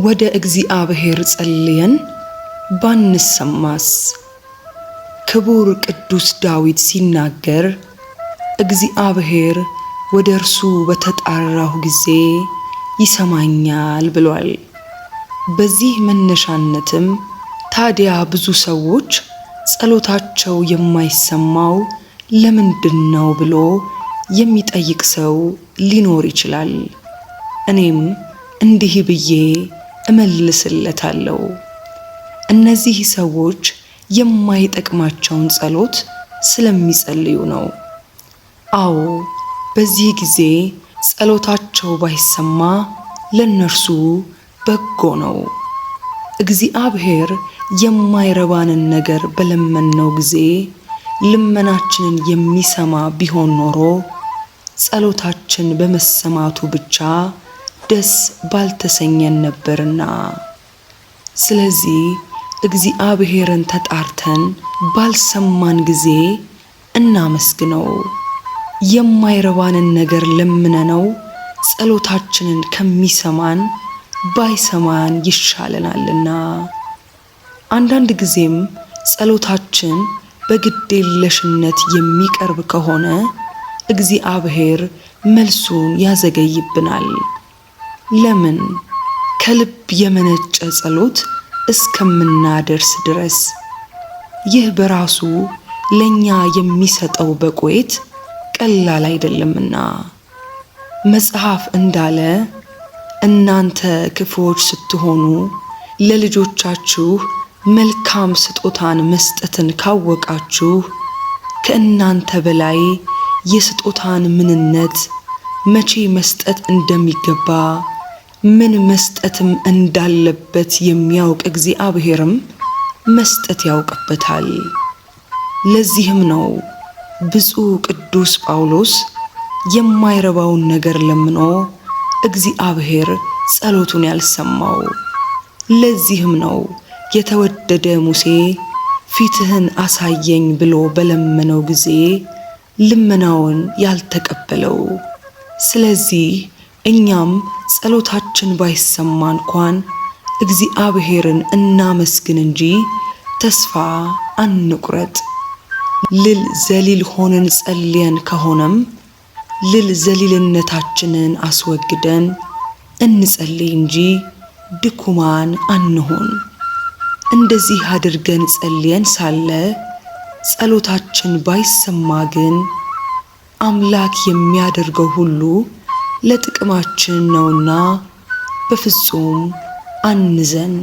ወደ እግዚአብሔር ጸልየን ባንሰማስ? ክቡር ቅዱስ ዳዊት ሲናገር እግዚአብሔር ወደ እርሱ በተጣራሁ ጊዜ ይሰማኛል ብሏል። በዚህ መነሻነትም ታዲያ ብዙ ሰዎች ጸሎታቸው የማይሰማው ለምንድነው ብሎ የሚጠይቅ ሰው ሊኖር ይችላል። እኔም እንዲህ ብዬ እመልስለታለሁ። እነዚህ ሰዎች የማይጠቅማቸውን ጸሎት ስለሚጸልዩ ነው። አዎ፣ በዚህ ጊዜ ጸሎታቸው ባይሰማ ለነርሱ በጎ ነው። እግዚአብሔር የማይረባንን ነገር በለመነው ጊዜ ልመናችንን የሚሰማ ቢሆን ኖሮ ጸሎታችን በመሰማቱ ብቻ ደስ ባልተሰኘን ነበርና። ስለዚህ እግዚአብሔርን ተጣርተን ባልሰማን ጊዜ እናመስግነው። የማይረባንን ነገር ለምነነው ጸሎታችንን ከሚሰማን ባይሰማን ይሻለናልና። አንዳንድ ጊዜም ጸሎታችን በግዴለሽነት የሚቀርብ ከሆነ እግዚአብሔር መልሱን ያዘገይብናል። ለምን? ከልብ የመነጨ ጸሎት እስከምናደርስ ድረስ። ይህ በራሱ ለኛ የሚሰጠው በቆየት ቀላል አይደለምና። መጽሐፍ እንዳለ እናንተ ክፉዎች ስትሆኑ ለልጆቻችሁ መልካም ስጦታን መስጠትን ካወቃችሁ ከእናንተ በላይ የስጦታን ምንነት፣ መቼ መስጠት እንደሚገባ፣ ምን መስጠትም እንዳለበት የሚያውቅ እግዚአብሔርም መስጠት ያውቅበታል። ለዚህም ነው ብፁዕ ቅዱስ ጳውሎስ የማይረባውን ነገር ለምኖ እግዚአብሔር ጸሎቱን ያልሰማው። ለዚህም ነው የተወደደ ሙሴ ፊትህን አሳየኝ ብሎ በለመነው ጊዜ ልመናውን ያልተቀበለው። ስለዚህ እኛም ጸሎታችን ባይሰማ እንኳን እግዚአብሔርን እናመስግን እንጂ ተስፋ አንቁረጥ። ልል ዘሊል ሆነን ጸልየን ከሆነም ልል ዘሊልነታችንን አስወግደን እንጸልይ እንጂ ድኩማን አንሆን። እንደዚህ አድርገን ጸልየን ሳለ ጸሎታችን ባይሰማ ግን አምላክ የሚያደርገው ሁሉ ለጥቅማችን ነውና በፍጹም አንዘን።